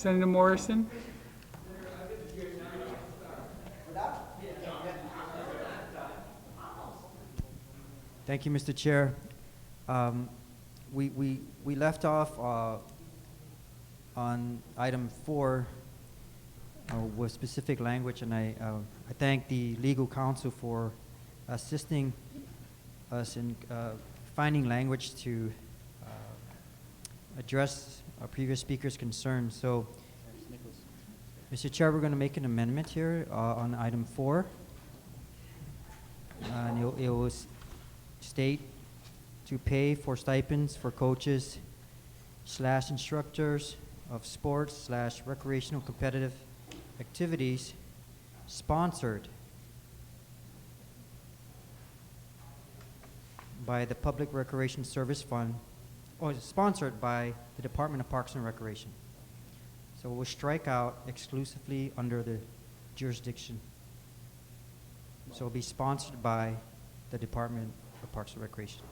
Senator Morrison? Thank you, Mr. Chair. We left off on item 4 with specific language, and I thank the legal counsel for assisting us in finding language to address our previous speaker's concerns. So, Mr. Chair, we're going to make an amendment here on item 4, and it will state to pay for stipends for coaches / instructors of sports / recreational competitive activities sponsored by the Public Recreation Service Fund, or sponsored by the Department of Parks and Recreation. So we'll strike out exclusively under the jurisdiction. So it'll be sponsored by the Department of Parks and Recreation.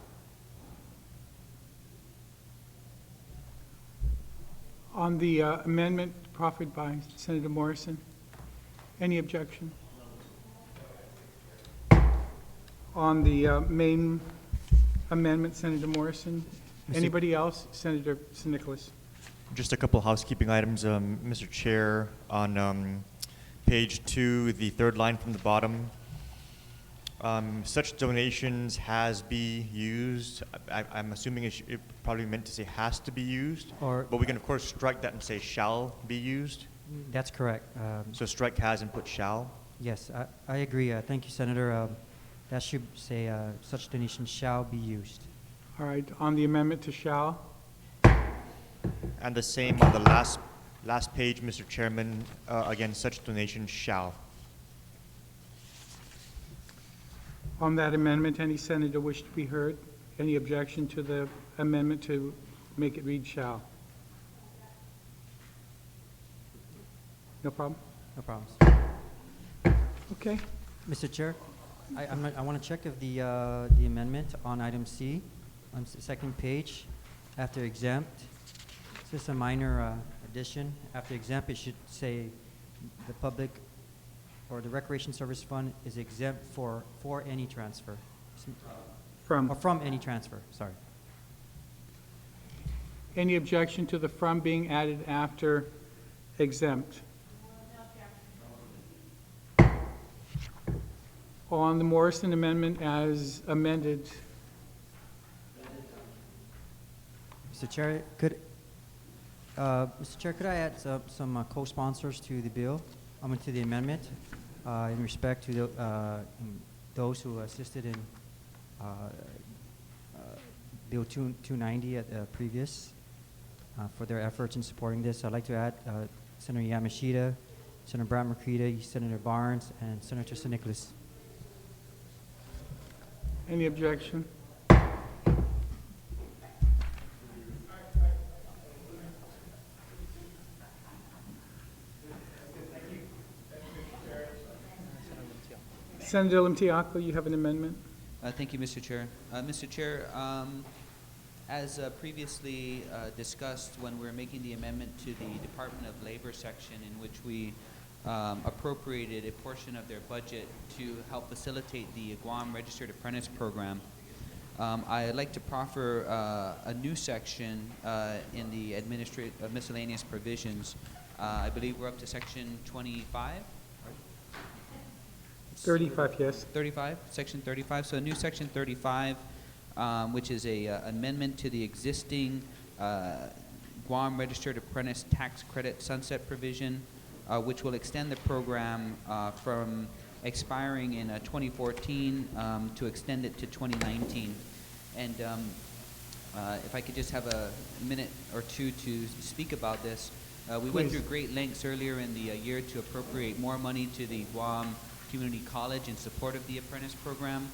On the amendment proffered by Senator Morrison, any objection? On the main amendment, Senator Morrison, anybody else? Senator St. Nicholas. Just a couple housekeeping items, Mr. Chair. On page 2, the third line from the bottom, such donations has be used. I'm assuming it probably meant to say has to be used, but we can of course strike that and say shall be used. That's correct. So strike has and put shall. Yes, I agree. Thank you, Senator. That should say such donations shall be used. All right, on the amendment to shall? And the same on the last page, Mr. Chairman. Again, such donations shall. On that amendment, any senator wish to be heard? Any objection to the amendment to make it read shall? No problem? No problems. Okay. Mr. Chair, I want to check if the amendment on item C, on the second page, after exempt, it's just a minor addition. After exempt, it should say the public or the Recreation Service Fund is exempt for any transfer. From. Or from any transfer, sorry. Any objection to the from being added after exempt? On the Morrison amendment as amended, Mr. Chair, could I add some co-sponsors to the bill, to the amendment, in respect to those who assisted in Bill 290 at the previous for their efforts in supporting this. I'd like to add Senator Yamashita, Senator Brad McCready, Senator Barnes, and Senator St. Nicholas. any objection? Senator Limtiaco, you have an amendment? Thank you, Mr. Chair. Mr. Chair, as previously discussed when we were making the amendment to the Department of Labor section in which we appropriated a portion of their budget to help facilitate the Guam Registered Apprentice Program, I'd like to proffer a new section in the miscellaneous provisions. I believe we're up to section 25. 35, yes. 35, section 35. So a new section 35, which is a amendment to the existing Guam Registered Apprentice Tax Credit Sunset provision, which will extend the program from expiring in 2014 to extend it to 2019. And if I could just have a minute or two to speak about this. We went through great lengths earlier in the year to appropriate more money to the Guam Community College in support of the apprentice program.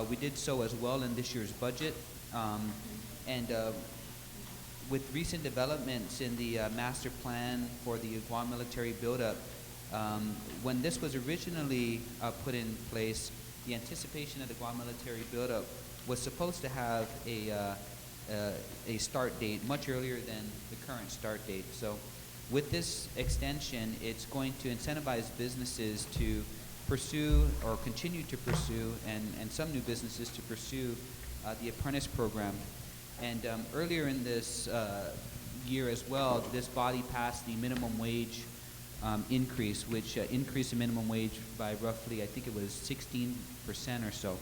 We did so as well in this year's budget. And with recent developments in the master plan for the Guam military buildup, when this was originally put in place, the anticipation of the Guam military buildup was supposed to have a start date much earlier than the current start date. So With this extension, it's going to incentivize businesses to pursue or continue to pursue, and some new businesses to pursue the apprentice program. And earlier in this year as well, this body passed the minimum wage increase, which increased the minimum wage by roughly, I think it was 16% or so.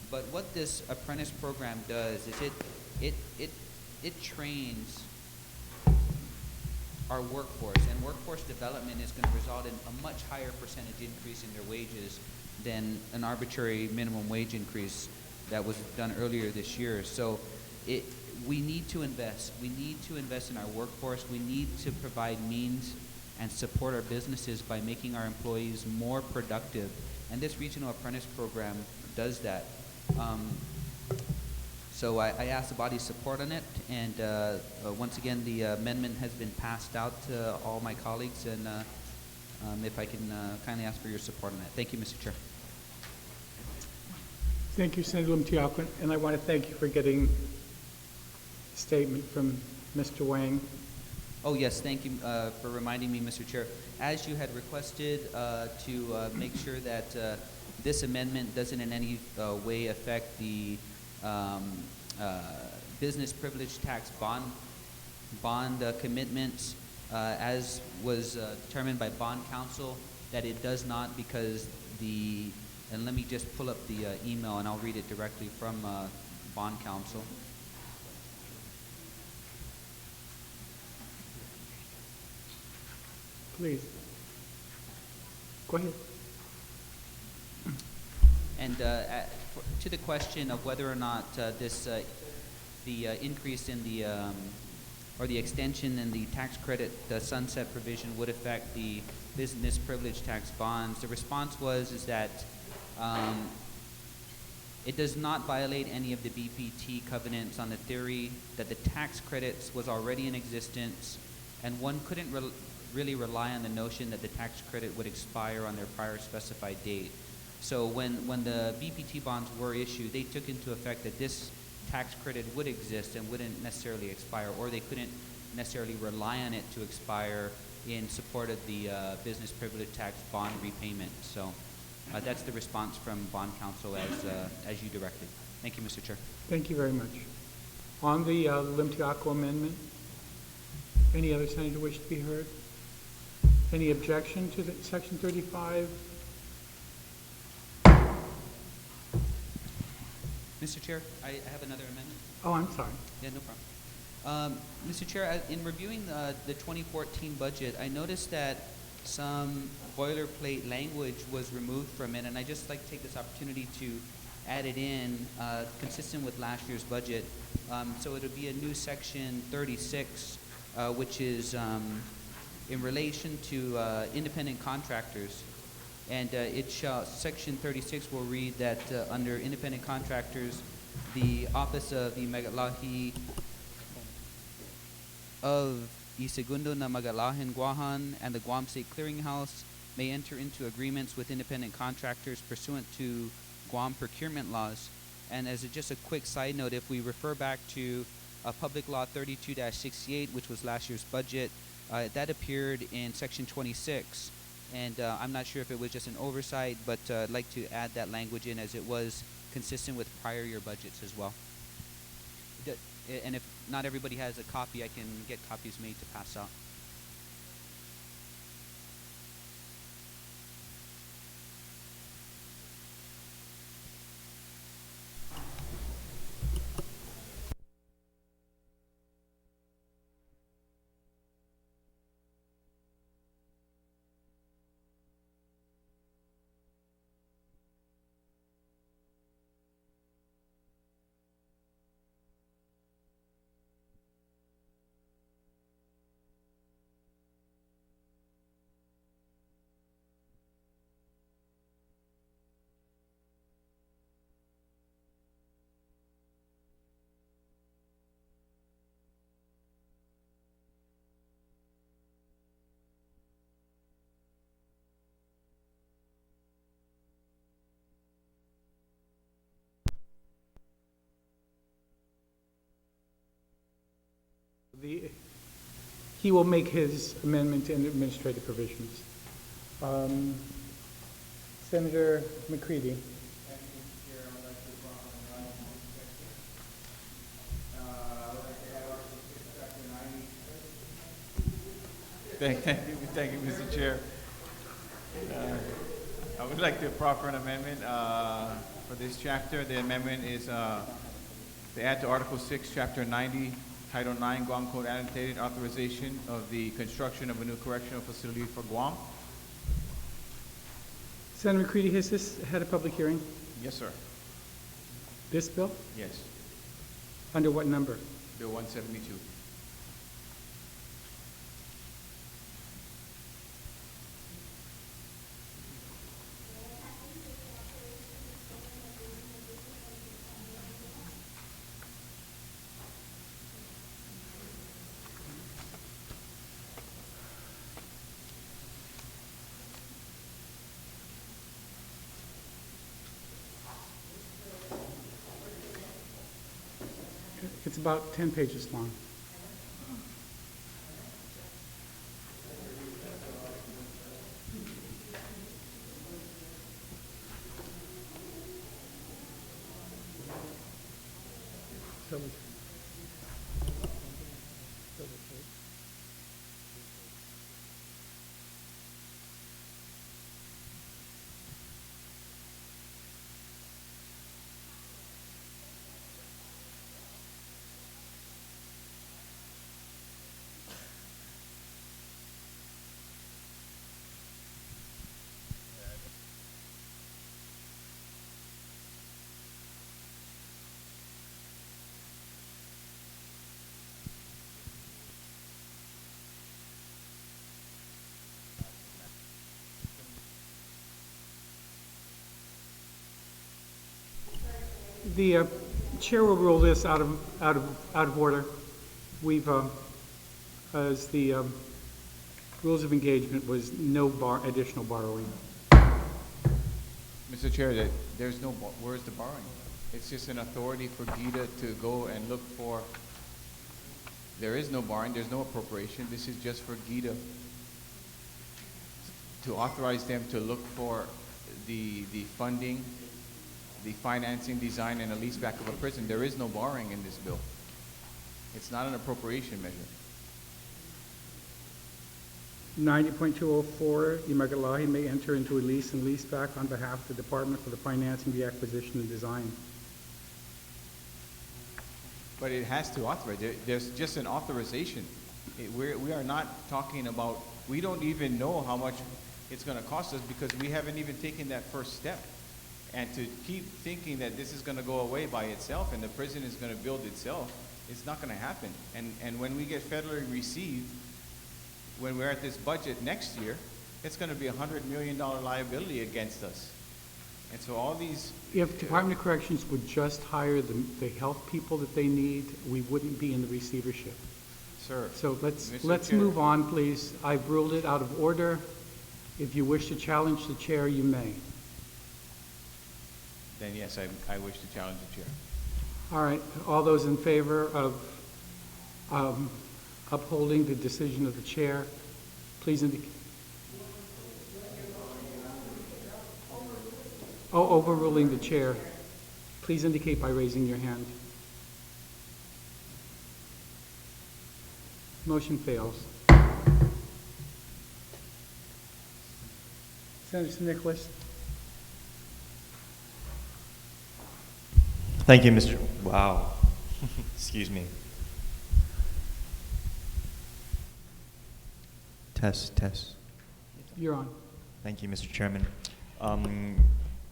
But what this apprentice program does is it trains our workforce, and workforce development is going to result in a much higher percentage increase in their wages than an arbitrary minimum wage increase that was done earlier this year. So we need to invest. We need to invest in our workforce. We need to provide means and support our businesses by making our employees more productive. And this regional apprentice program does that. So I ask the body's support on it, and once again, the amendment has been passed out to all my colleagues, and if I can kindly ask for your support on that. Thank you, Mr. Chair. Thank you, Senator Lumtiakun, and I want to thank you for getting a statement from Mr. Wang. Oh, yes, thank you for reminding me, Mr. Chair. As you had requested to make sure that this amendment doesn't in any way affect the business privilege tax bond commitments, as was determined by bond counsel, that it does not, because and let me just pull up the email and I'll read it directly from bond counsel. Please. Go ahead. And to the question of whether or not the increase in the or the extension in the tax credit sunset provision would affect the business privilege tax bonds, the response is that it does not violate any of the BPT covenants on the theory that the tax credits was already in existence, and one couldn't really rely on the notion that the tax credit would expire on their prior specified date. So when the BPT bonds were issued, they took into effect that this tax credit would exist and wouldn't necessarily expire, or they couldn't necessarily rely on it to expire in support of the business privilege tax bond repayment. So that's the response from bond counsel as you directed. Thank you, Mr. Chair. Thank you very much. On the Limtiaco amendment, any other senator wish to be heard? Any objection to Section 35? Mr. Chair, I have another amendment. Oh, I'm sorry. Yeah, no problem. Mr. Chair, in reviewing the 2014 budget, I noticed that some boilerplate language was removed from it, and I just like to take this opportunity to add it in, consistent with last year's budget. So it'll be a new Section 36, which is in relation to independent contractors. And Section 36 will read that under independent contractors, the Office of the Magalahi of Segundo na Magalahan Guahan and the Guam State Clearinghouse may enter into agreements with independent contractors pursuant to Guam procurement laws. And as just a quick side note, if we refer back to Public Law 32-68, which was last year's budget, that appeared in Section 26. And I'm not sure if it was just an oversight, but I'd like to add that language in, as it was consistent with prior year budgets as well. And if not everybody has a copy, I can get copies made to pass out. He will make his amendment in administrative provisions. Senator McCready. Thank you, Mr. Chair. I would like to proffer an amendment for this chapter. The amendment is to add to Article 6, Chapter 90, Title 9, Guam Code Annotated, authorization of the construction of a new correctional facility for Guam. Senator McCready, has this had a public hearing? Yes, sir. This bill? Yes. Under what number? Bill 172. It's about 10 pages long. The chair will rule this out of order. We've, as the rules of engagement was no additional borrowing. Mr. Chair, there's no, where's the borrowing? It's just an authority for GITA to go and look for, there is no borrowing, there's no appropriation. This is just for GITA to authorize them to look for the funding, the financing, design, and a leaseback of a prison. There is no borrowing in this bill. It's not an appropriation measure. 90.204, Imagalahi may enter into a lease and leaseback on behalf of the department for the financing, the acquisition, and design. But it has to authorize. There's just an authorization. We are not talking about, we don't even know how much it's going to cost us because we haven't even taken that first step. And to keep thinking that this is going to go away by itself and the prison is going to build itself, it's not going to happen. And when we get federally received, when we're at this budget next year, it's going to be a $100 million liability against us. And so all these... If Department of Corrections would just hire the health people that they need, we wouldn't be in the receivership. Sir. So Mr. let's Chair. move on, please. I've ruled it out of order. If you wish to challenge the chair, you may. Then yes, I wish to challenge the chair. All right, all those in favor of upholding the decision of the chair, please indicate. Oh, overruling the chair. Please indicate by raising your hand. Motion fails. Senator Nicholas. Thank you, Mr. Wow. Excuse me. Test. You're on. Thank you, Mr. Chairman.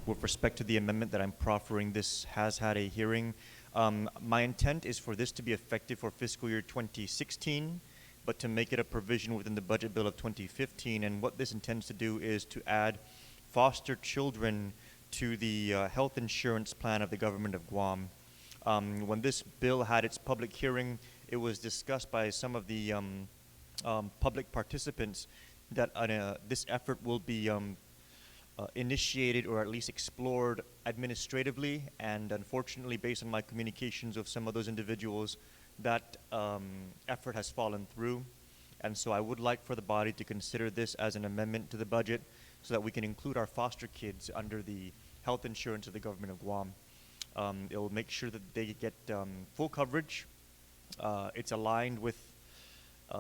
With respect to the amendment that I'm proffering, this has had a hearing. My intent is for this to be effective for fiscal year 2016, but to make it a provision within the budget bill of 2015. And what this intends to do is to add foster children to the health insurance plan of the government of Guam. When this bill had its public hearing, it was discussed by some of the public participants that this effort will be initiated or at least explored administratively, and unfortunately, based on my communications with some of those individuals, that effort has fallen through. And so I would like for the body to consider this as an amendment to the budget so that we can include our foster kids under the health insurance of the government of Guam. It will make sure that they get full coverage. It's aligned with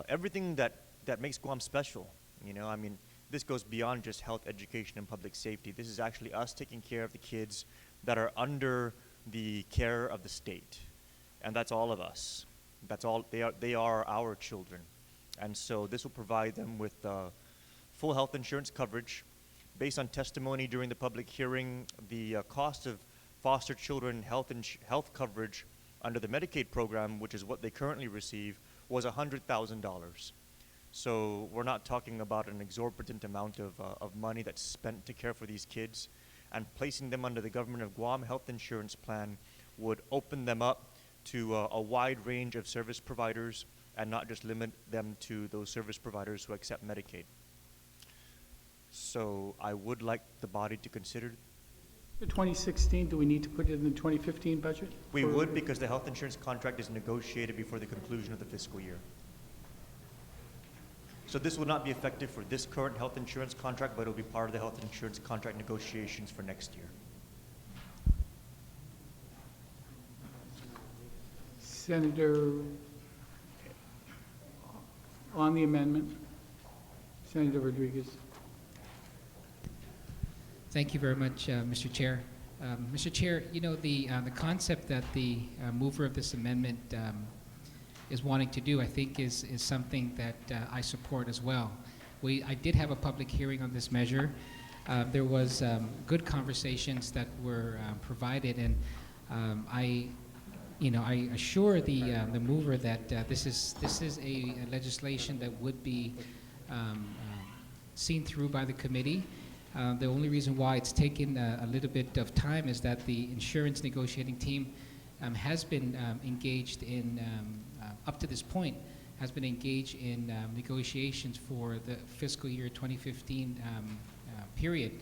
everything that makes Guam special. You know, I mean, this goes beyond just health, education, and public safety. This is actually us taking care of the kids that are under the care of the state. And that's all of us. That's all, they are our children. And so this will provide them with full health insurance coverage. Based on testimony during the public hearing, the cost of foster children health coverage under the Medicaid program, which is what they currently receive, was $100,000. So we're not talking about an exorbitant amount of money that's spent to care for these kids, and placing them under the government of Guam health insurance plan would open them up to a wide range of service providers and not just limit them to those service providers who accept Medicaid. So I would like the body to consider. The 2016, do we need to put it in the 2015 budget? We would, because the health insurance contract is negotiated before the conclusion of the fiscal year. So this will not be effective for this current health insurance contract, but it will be part of the health insurance contract negotiations for next year. Senator, on the amendment, Senator Rodriguez. Thank you very much, Mr. Chair. Mr. Chair, you know, the concept that the mover of this amendment is wanting to do, I think, is something that I support as well. I did have a public hearing on this measure. There was good conversations that were provided, and I assure the mover that this is a legislation that would be seen through by the committee. The only reason why it's taken a little bit of time is that the insurance negotiating team has been engaged in, up to this point, has been engaged in negotiations for the fiscal year 2015 period.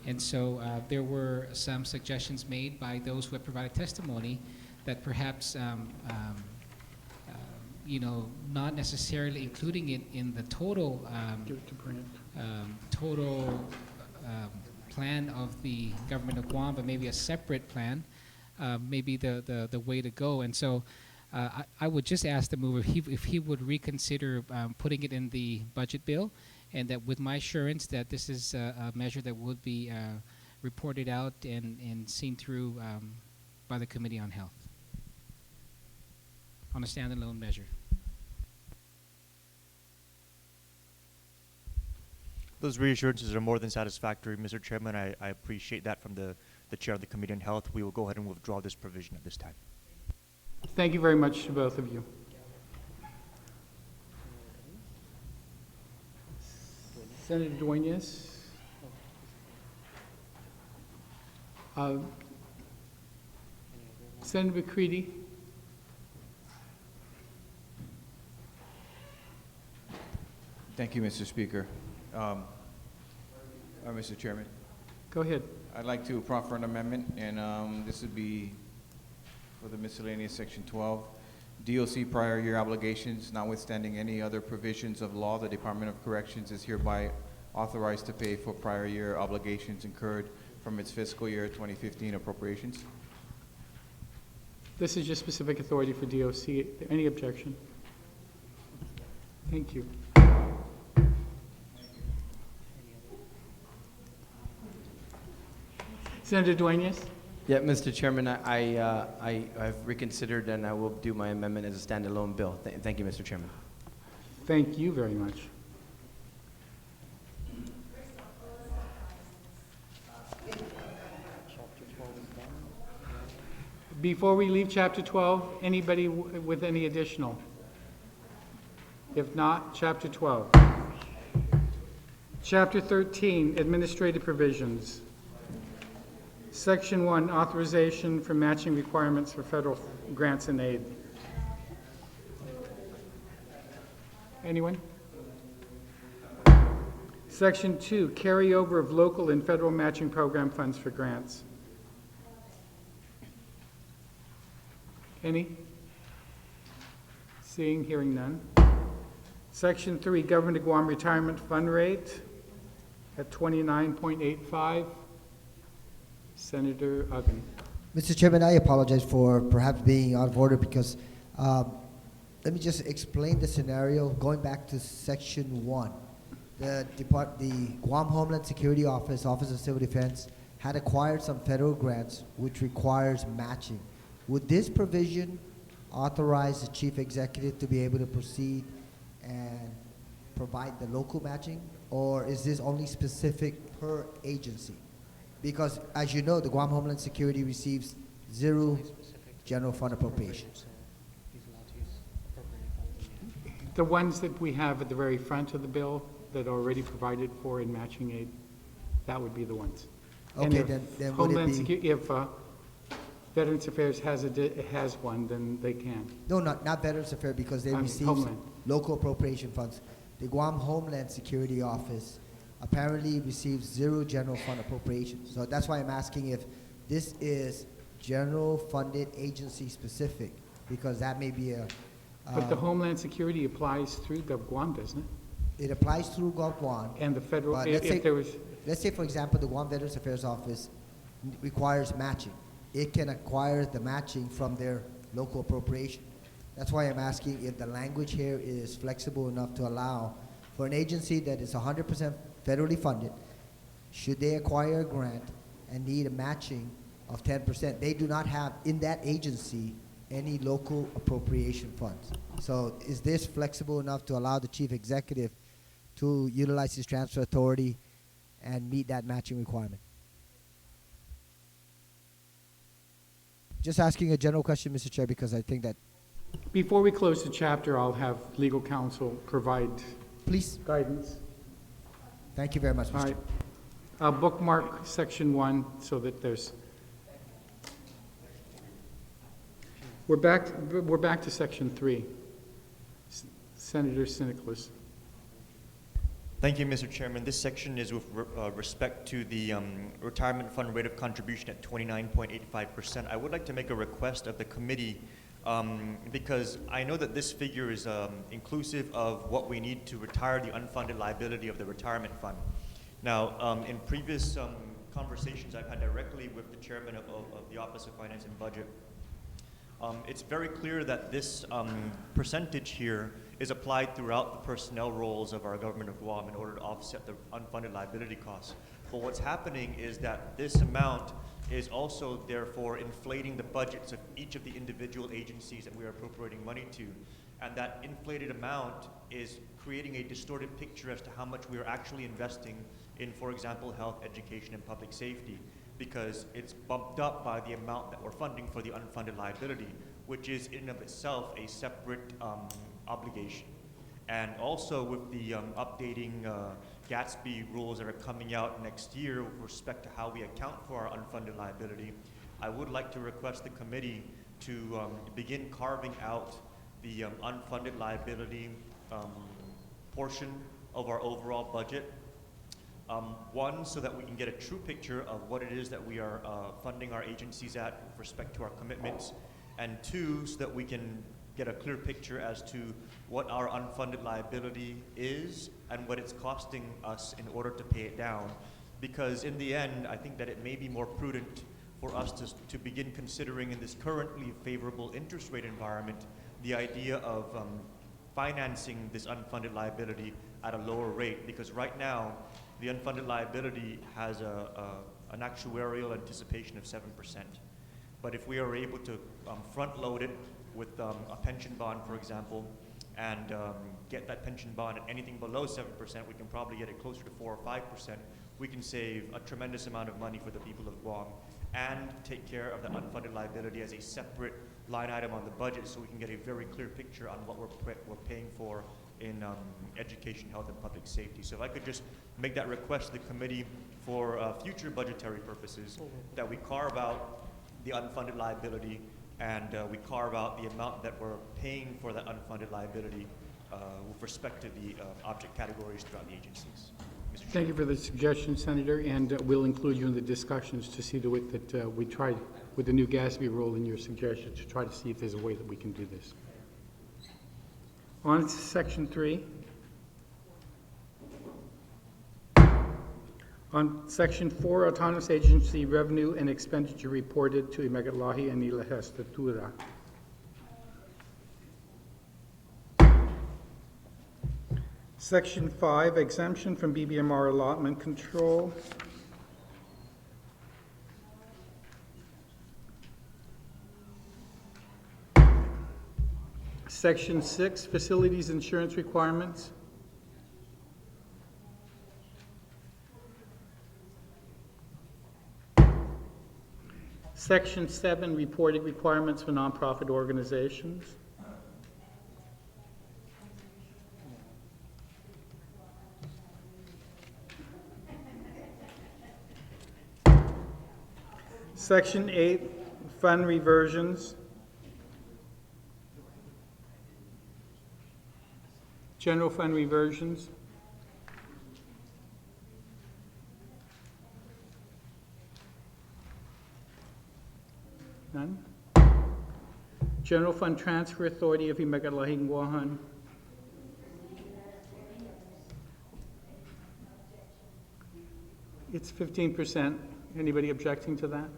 And so there were some suggestions made by those who have provided testimony that perhaps, not necessarily including it in the total plan of the government of Guam, but maybe a separate plan, maybe the way to go. And so I would just ask the mover if he would reconsider putting it in the budget bill, and that with my assurance that this is a measure that would be reported out and seen through by the Committee on Health on a standalone measure. Those reassurances are more than satisfactory, Mr. Chairman. I appreciate that from the Chair of the Committee on Health. We will go ahead and withdraw this provision at this time. Thank you very much to both of you. Senator Duenas. Senator McCready. Thank you, Mr. Speaker. Mr. Chairman, Go ahead. I'd like to proffer an amendment, and this would be for the miscellaneous section 12. DOC prior year obligations, notwithstanding any other provisions of law, the Department of Corrections is hereby authorized to pay for prior year obligations incurred from its fiscal year 2015 appropriations. This is just specific authority for DOC. Any objection? Thank you. Senator Duenas. Yeah, Mr. Chairman, I've reconsidered and I will do my amendment as a standalone bill. Thank you, Mr. Chairman. Thank you very much. Before we leave Chapter 12, anybody with any additional? If not, Chapter 12. Chapter 13, Administrative Provisions. Section 1, Authorization for Matching Requirements for Federal Grants and Aid. Anyone? Section 2, Carryover of Local and Federal Matching Program Funds for Grants. Any? Seeing, hearing none. Section 3, Government of Guam Retirement Fund Rate at 29.85. Senator Uggan. Mr. Chairman, I apologize for perhaps being out of order because let me just explain the scenario. Going back to Section 1, the Guam Homeland Security Office, Office of Civil Defense, had acquired some federal grants which requires matching. Would this provision authorize the chief executive to be able to proceed and provide the local matching, or is this only specific per agency? Because as you know, the Guam Homeland Security receives zero general fund appropriations. The ones that we have at the very front of the bill that are already provided for in matching aid, that would be the ones. And Okay, if then would it be? If Veterans Affairs has one, then they can. No, not Veterans Affairs, because they receive Homeland. local appropriation funds. The Guam Homeland Security Office apparently receives zero general fund appropriations. So that's why I'm asking if this is general funded agency specific, because that may be a. But the Homeland Security applies through GovGuam, doesn't it? It applies through GovGuam. And the federal, But if there was, let's say, for example, the Guam Veterans Affairs Office requires matching. It can acquire the matching from their local appropriation. That's why I'm asking if the language here is flexible enough to allow for an agency that is 100% federally funded, should they acquire a grant and need a matching of 10%, they do not have in that agency any local appropriation funds. So is this flexible enough to allow the chief executive to utilize his transfer authority and meet that matching requirement? Just asking a general question, Mr. Chair, because I think that. before we close the chapter, I'll have legal counsel provide Please. guidance. Thank you very much, All Mr. right. I'll bookmark Section 1 so that there's. We're back to Section 3. Senator Siniclas. Thank you, Mr. Chairman. This section is with respect to the retirement fund rate of contribution at 29.85%. I would like to make a request of the committee because I know that this figure is inclusive of what we need to retire the unfunded liability of the retirement fund. Now, in previous conversations I've had directly with the chairman of the Office of Finance and Budget, it's very clear that this percentage here is applied throughout the personnel roles of our government of Guam in order to offset the unfunded liability costs. But what's happening is that this amount is also therefore inflating the budgets of each of the individual agencies that we are appropriating money to. And that inflated amount is creating a distorted picture as to how much we are actually investing in, for example, health, education, and public safety, because it's bumped up by the amount that we're funding for the unfunded liability, which is in and of itself a separate obligation. And also with the updating Gatsby rules that are coming out next year with respect to how we account for our unfunded liability, I would like to request the committee to begin carving out the unfunded liability portion of our overall budget. One, so that we can get a true picture of what it is that we are funding our agencies at with respect to our commitments, and two, so that we can get a clear picture as to what our unfunded liability is and what it's costing us in order to pay it down. Because in the end, I think that it may be more prudent for us to begin considering in this currently favorable interest rate environment the idea of financing this unfunded liability at a lower rate, because right now the unfunded liability has an actuarial anticipation of 7%. But if we are able to front load it with a pension bond, for example, and get that pension bond at anything below 7%, we can probably get it closer to 4 or 5%. We can save a tremendous amount of money for the people of Guam and take care of the unfunded liability as a separate line item on the budget, so we can get a very clear picture on what we're paying for in education, health, and public safety. So if I could just make that request to the committee for future budgetary purposes, that we carve out the unfunded liability and we carve out the amount that we're paying for that unfunded liability with respect to the object categories throughout the agencies. Thank you for the suggestion, Senator, and we'll include you in the discussions to see to it that we try, with the new Gatsby rule and your suggestion, to try to see if there's a way that we can do this. On to Section 3. On Section 4, Autonomous Agency Revenue and Expenditure reported to Imagalahi and Legislature. Section 5, Exemption from BBMR Allotment Control. Section 6, Facilities Insurance Requirements. Section 7, Reporting Requirements for Nonprofit Organizations. Section 8, Fund Reversions. General Fund Reversions. None. General Fund Transfer Authority of Imagalahi Guahan. It's 15%. Anybody objecting to that?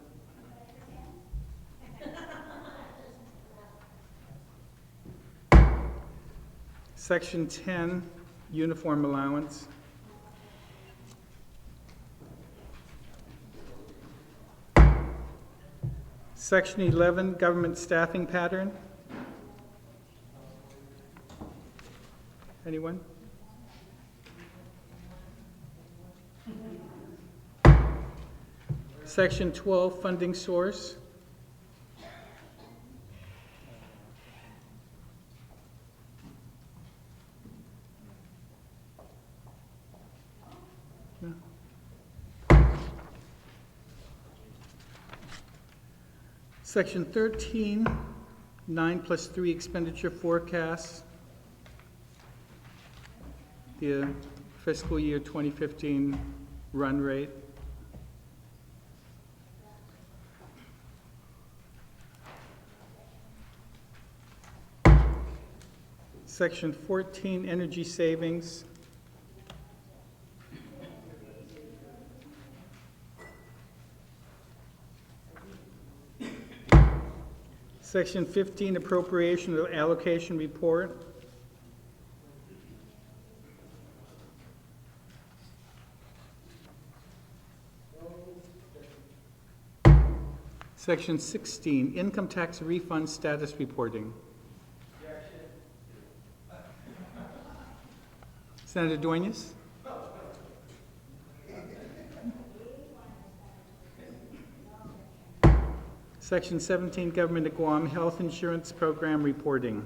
Section 10, Uniform Allowance. Section 11, Government Staffing Pattern. Anyone? Section 12, Funding Source. No. Section 13, 9+3 expenditure forecasts. The fiscal year 2015 run rate. Section 14, energy savings. Section 15, appropriation or allocation report. Section 16, income tax refund status reporting. Senator Duenas? Section 17, Government of Guam Health Insurance Program reporting.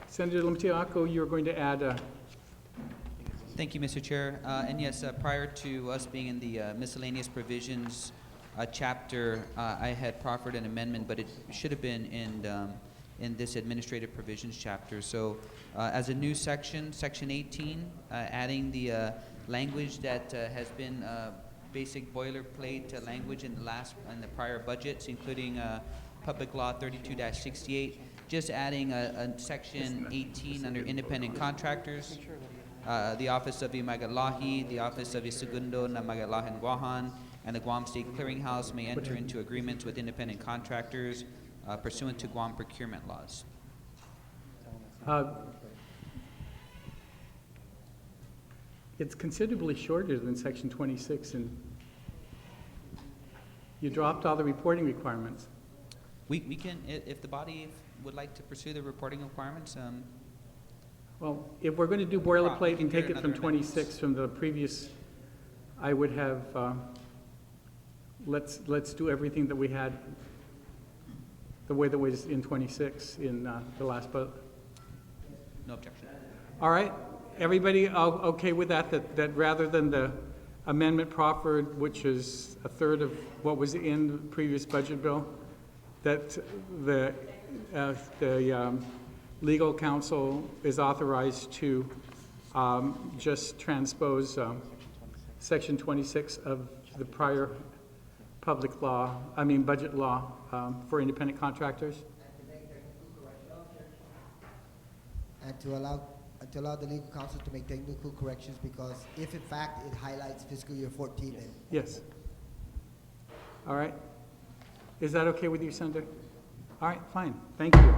Senator Limtiaco, you're going to add a... Thank you, Mr. Chair. And yes, prior to us being in the miscellaneous provisions chapter, I had proffered an amendment, but it should have been in this administrative provisions chapter. So as a new section, section 18, adding the language that has been basic boilerplate language in the prior budgets, including Public Law 32-68, just adding a section 18 under independent contractors. The Office of Imagalahi, the Office of Isugundo na Magalahan Guahan, and the Guam State Clearinghouse may enter into agreements with independent contractors pursuant to Guam procurement laws. It's considerably shorter than Section 26, and you dropped all the reporting requirements. We can, if the body would like to pursue the reporting requirements. Well, if we're going to do boilerplate and take it from another 26 from the previous, I would have, let's do everything that we had the way that was in 26 in the last vote. No objection. All right, everybody okay with that, that rather than the amendment proffered, which is a third of what was in the previous budget bill, that the legal counsel is authorized to just transpose Section 26 of the prior budget law for independent contractors? and to allow the legal counsel to make technical corrections, because if in fact it highlights fiscal year 14, then Yes. All right. Is that okay with you, Senator? All right, fine. Thank you.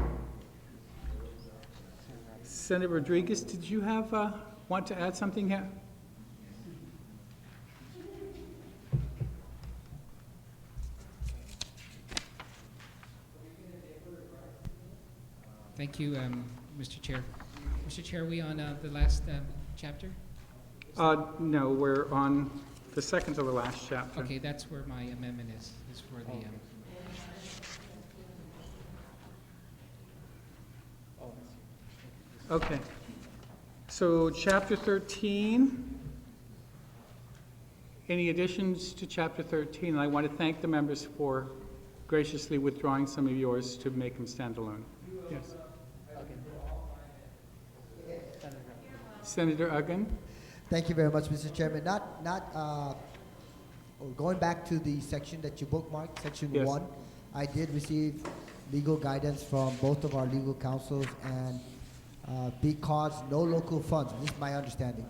Senator Rodriguez, did you want to add something here? Thank you, Mr. Chair. Mr. Chair, are we on the last chapter? No, we're on the second to the last chapter. Okay, that's where my amendment is for the, Okay. So chapter 13, any additions to chapter 13? And I want to thank the members for graciously withdrawing some of yours to make them stand alone. Yes. Senator Uggan? thank you very much, Mr. Chairman. Going back to the section that you bookmarked, section Yes. 1, I did receive legal guidance from both of our legal counsels, and because no local funds, this is my understanding,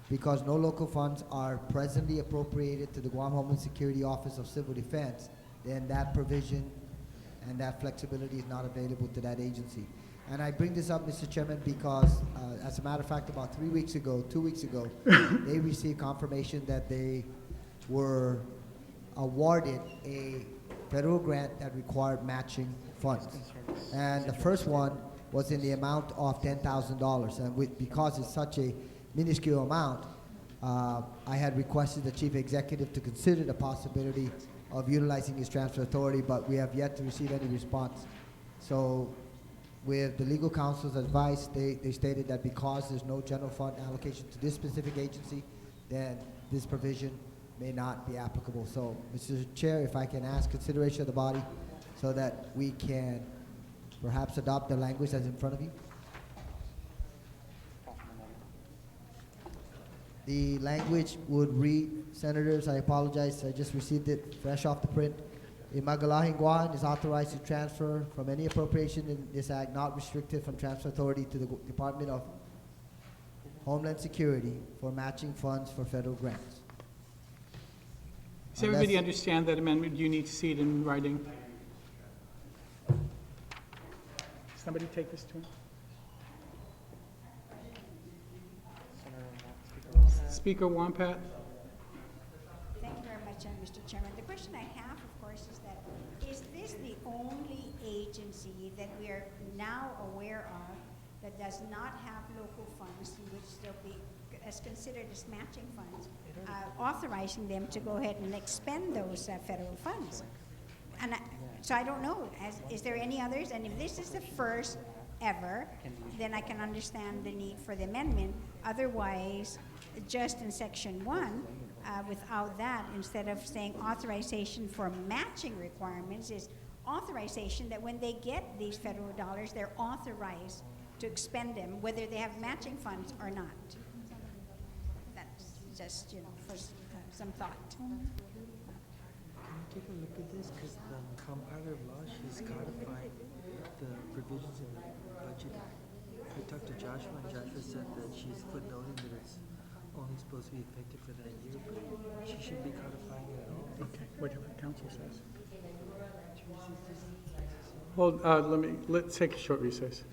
because no local funds are presently appropriated to the Guam Homeland Security Office of Civil Defense, then that provision and that flexibility is not available to that agency. And I bring this up, Mr. Chairman, because as a matter of fact, about 2 weeks ago, they received confirmation that they were awarded a federal grant that required matching funds. And the first one was in the amount of $10,000. And because it's such a minuscule amount, I had requested the chief executive to consider the possibility of utilizing his transfer authority, but we have yet to receive any response. So with the legal counsel's advice, they stated that because there's no general fund allocation to this specific agency, then this provision may not be applicable. So, Mr. Chair, if I can ask consideration of the body so that we can perhaps adopt the language that's in front of you. The language would read, Senators, I apologize, I just received it fresh off the print. Imagalahin Guam is authorized to transfer from any appropriation in this act not restricted from transfer authority to the Department of Homeland Security for matching funds for federal grants. Does everybody understand that amendment? Do you need to see it in writing? Somebody take this to him. Speaker Wampat? Thank you very much, Mr. Chairman. The question I have, of course, is that is this the only agency that we are now aware of that does not have local funds, which they'll be as considered as matching funds, authorizing them to go ahead and expend those federal funds? And so I don't know. Is there any others? And if this is the first ever, then I can understand the need for the amendment. Otherwise, just in section 1, without that, instead of saying authorization for matching requirements, is authorization that when they get these federal dollars, they're authorized to expend them, whether they have matching funds or not. That's just, for some thought. Take a look at this, because the compiler of law, she's codified the provisions in the budget. I talked to Joshua, and Joshua said that she's footnoting that it's only supposed to be effective for that year, but she shouldn't be codifying it at all. Okay, whatever the council says. Hold, let's take a short recess.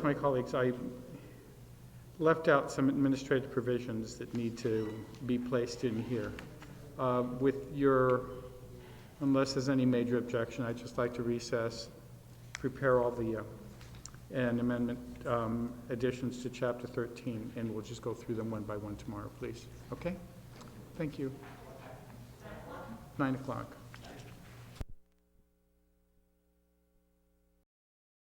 My colleagues, I left out some administrative provisions that need to be placed in here. Unless there's any major objection, I'd just like to recess, prepare all the and amendment additions to Chapter 13, and we'll just go through them one by one tomorrow, please. Okay? Thank you. 9 o'clock.